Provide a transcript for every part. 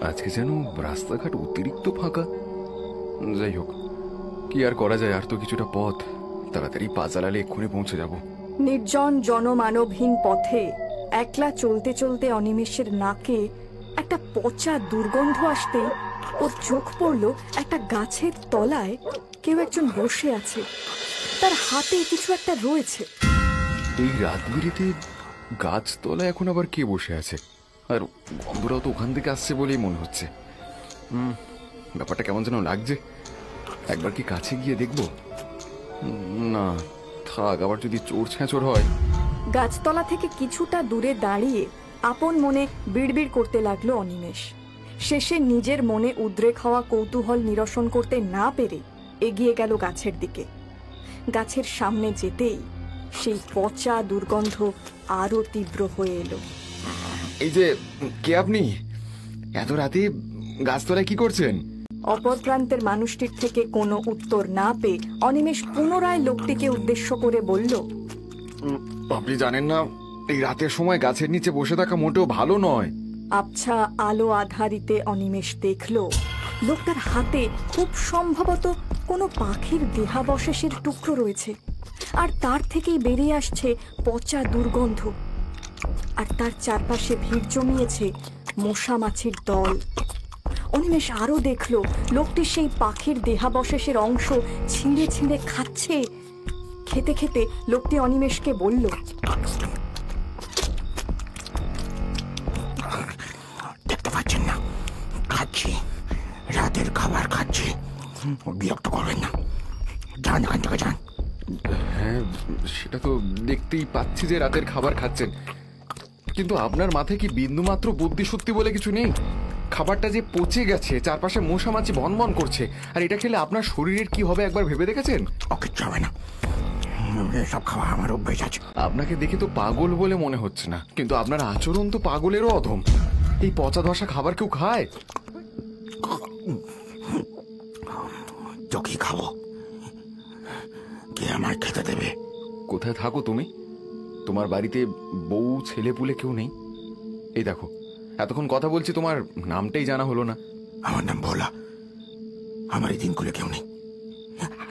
আজকে যেন রাস্তাঘাট অতিরিক্ত ফাঁকা। যাই হোক, কি আর করা যায়, আর তো কিছুটা পথ। তাড়াতাড়ি পা চালালে এক্ষুনি পৌঁছে যাব। নির্জন জনমানবহীন পথে একলা চলতে চলতে অনিমেষের নাকে একটা পচা দুর্গন্ধ আসতে ওর চোখ পড়ল একটা গাছের তলায় কেউ একজন বসে আছে, তার হাতে কিছু একটা রয়েছে। এই রাত বিরেতে গাছতলায় এখন আবার কে বসে আছে? আর গন্ধটাও তো ওখান থেকে আসছে বলেই মনে হচ্ছে। ব্যাপারটা কেমন যেন লাগছে। একবার কি কাছে গিয়ে দেখব? না থাক, আবার যদি চোর ছেঁচড় হয়। গাছতলা থেকে কিছুটা দূরে দাঁড়িয়ে আপন মনে বিড়বিড় করতে লাগলো অনিমেষ। শেষে নিজের মনে উদ্রেক হওয়া কৌতূহল নিরসন করতে না পেরে এগিয়ে গেল গাছের দিকে। গাছের সামনে যেতেই সেই পচা দুর্গন্ধ আরো তীব্র হয়ে এলো। এই যে, কে আপনি? এত রাতে গাছতলায় কি করছেন? অপর প্রান্তের মানুষটির থেকে কোনো উত্তর না পেয়ে অনিমেষ পুনরায় লোকটিকে উদ্দেশ্য করে বলল, আপনি জানেন না এই রাতের সময় গাছের নিচে বসে থাকা মোটেও ভালো নয়। আবছা আলো আধারিতে অনিমেষ দেখল লোকটার হাতে খুব সম্ভবত কোনো পাখির দেহাবশেষের টুকরো রয়েছে, আর তার থেকেই বেরিয়ে আসছে পচা দুর্গন্ধ। আর তার চারপাশে ভিড় জমিয়েছে মশা মাছির দল। অনিমেষ আরো দেখল লোকটি সেই পাখির দেহাবশেষের অংশ ছিঁড়ে ছিঁড়ে খাচ্ছে। খেতে খেতে লোকটি অনিমেষকে বলল, দেখতে পাচ্ছেন না খাচ্ছি, রাতের খাবার খাচ্ছি, বিরক্ত করবেন না, যান এখান থেকে যান। হ্যাঁ, সেটা তো দেখতেই পাচ্ছি যে রাতের খাবার খাচ্ছেন, কিন্তু আপনার মাথায় কি বিন্দুমাত্র বুদ্ধি সত্যি বলে কিছু নেই? খাবারটা যে পচে গেছে, চারপাশে মশা মাছি ভনভন করছে, আর এটা খেলে আপনার শরীরের কি হবে একবার ভেবে দেখেছেন? কিচ্ছু হবে না, সব খাওয়া আমার অভ্যেস আছে। আপনাকে দেখে তো পাগল বলে মনে হচ্ছে না, কিন্তু আপনার আচরণ তো পাগলেরও অধম। এই পচা ধসা খাবার কেউ খায়? তো কি খাবো? কে আমার খেতে দেবে? কোথায় থাকো তুমি? তোমার বাড়িতে বউ ছেলে পুলে কেউ নেই? এই দেখো, এতক্ষণ কথা বলছি, তোমার নামটাই জানা হলো না। আমার নাম ভোলা। আমার এই দিনগুলো কেউ নেই,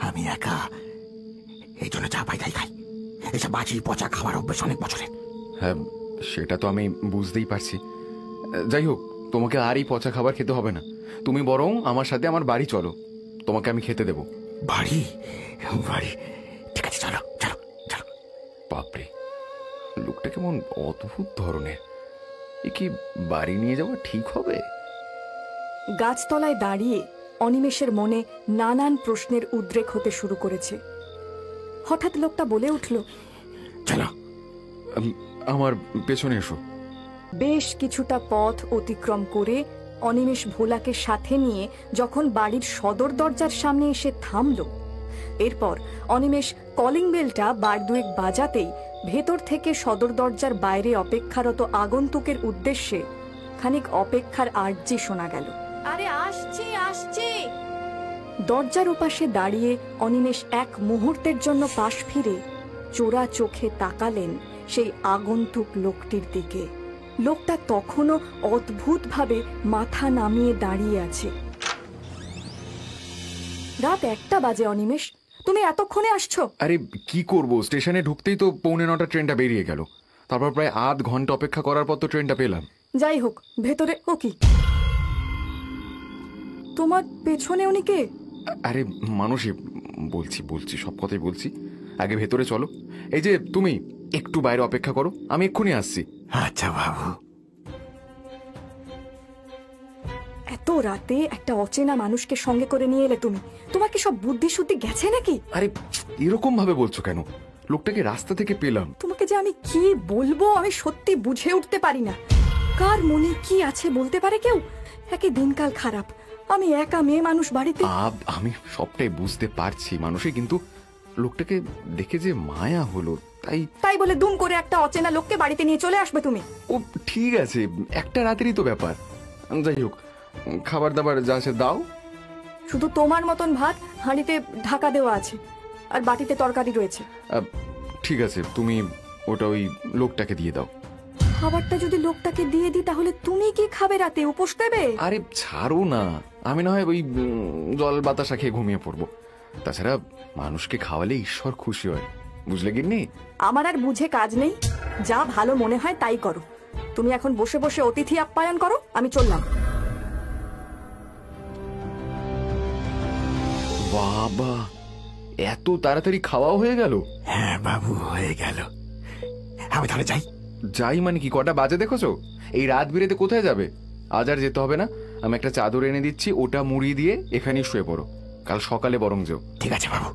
আমি একা, এই জন্য চা পাই তাই খাই। এসব বাজি পচা খাবার অভ্যেস অনেক বছরের। হ্যাঁ, সেটা তো আমি বুঝতেই পারছি। যাই হোক, তোমাকে আর এই পচা খাবার খেতে হবে না। তুমি বরং আমার সাথে আমার বাড়ি চলো, তোমাকে আমি খেতে দেবো। বাড়ি? বাড়ি? ঠিক আছে, চলো চলো চলো। বাপরে, লোকটা কেমন অদ্ভুত ধরনের। এ কি বাড়ি নিয়ে যাওয়া ঠিক হবে? গাছতলায় দাঁড়িয়ে অনিমেষের মনে নানান প্রশ্নের উদ্রেক হতে শুরু করেছে। হঠাৎ লোকটা বলে উঠল, চলো আমার পেছনে এসো। বেশ কিছুটা পথ অতিক্রম করে অনিমেষ ভোলাকে সাথে নিয়ে যখন বাড়ির সদর দরজার সামনে এসে থামল, এরপর অনিমেষ কলিং বেলটা বার দুয়েক বাজাতেই ভেতর থেকে সদর দরজার বাইরে অপেক্ষারত আগন্তুকের উদ্দেশ্যে খানিক অপেক্ষার আর্জি শোনা গেল। আরে আসছি আসছি। দরজার ওপাশে দাঁড়িয়ে অনিমেষ এক মুহূর্তের জন্য পাশ ফিরে চোরা চোখে তাকালেন সেই আগন্তুক লোকটির দিকে। লোকটা তখনও অদ্ভুতভাবে মাথা নামিয়ে দাঁড়িয়ে আছে। রাত 1টা বাজে অনিমেষ, তুমি এতক্ষণে আসছো? আরে কি করব, স্টেশনে ঢুকতেই তো 8:45 ট্রেনটা বেরিয়ে গেল। তারপর প্রায় আধ ঘন্টা অপেক্ষা করার পর তো ট্রেনটা পেলাম। যাই হোক, ভেতরে ও কি তোমার পেছনে উনি কে? আরে মানুষই, বলছি বলছি সব কথাই বলছি, আগে ভেতরে চলো। এই যে তুমি একটু বাইরে অপেক্ষা করো, আমি এক্ষুনি আসছি। আচ্ছা বাবু। এত রাতে একটা অচেনা মানুষকে সঙ্গে করে নিয়ে এলে তুমি, তোমার কি সব বুদ্ধি শুদ্ধি গেছে নাকি? আরে এরকম ভাবে বলছো কেন? লোকটাকে রাস্তা থেকে পেলাম। তোমাকে যে আমি কি বলবো আমি সত্যি বুঝে উঠতে পারি না। কার মনে কি আছে বলতে পারে কেউ? একই দিনকাল খারাপ, আমি একা মেয়ে মানুষ বাড়িতে। আমি সবটাই বুঝতে পারছি মানুষই, কিন্তু লোকটাকে দেখে যে মায়া হলো, তাই বলে দুম করে একটা অচেনা লোককে বাড়িতে নিয়ে চলে আসবে তুমি? ও ঠিক আছে, একটা রাতেরই তো ব্যাপার। যাই হোক, খাবার দাবার যা আছে দাও। শুধু তোমার মতন ভাত হাঁড়িতে ঢাকা দেওয়া আছে, আর বাটিতে তরকারি রয়েছে। ঠিক আছে, তুমি ওটা ওই লোকটাকে দিয়ে দাও। খাবারটা যদি লোকটাকে দিয়ে দিই তাহলে তুমি কি খাবে রাতে? উপোস দেবে? আরে ছাড়ো না, আমি না হয় ওই জল বাতাসা খেয়ে ঘুমিয়ে পড়বো। তাছাড়া মানুষকে খাওয়ালে ঈশ্বর খুশি হয়, বুঝলে গিন্নি? আমার আর বুঝে কাজ নেই, যা ভালো মনে হয় তাই করো। তুমি এখন বসে বসে অতিথি আপ্যায়ন করো, আমি চললাম। বাবা, এত তাড়াতাড়ি খাওয়াও হয়ে গেল? হ্যাঁ বাবু, হয়ে গেল। আমি তাহলে যাই। যাই মানে কি? কটা বাজে দেখেছো? এই রাত বিরেতে কোথায় যাবে? আজ আর যেতে হবে না, আমি একটা চাদর এনে দিচ্ছি, ওটা মুড়ি দিয়ে এখানেই শুয়ে পড়ো, কাল সকালে বরং যেও। ঠিক আছে বাবু,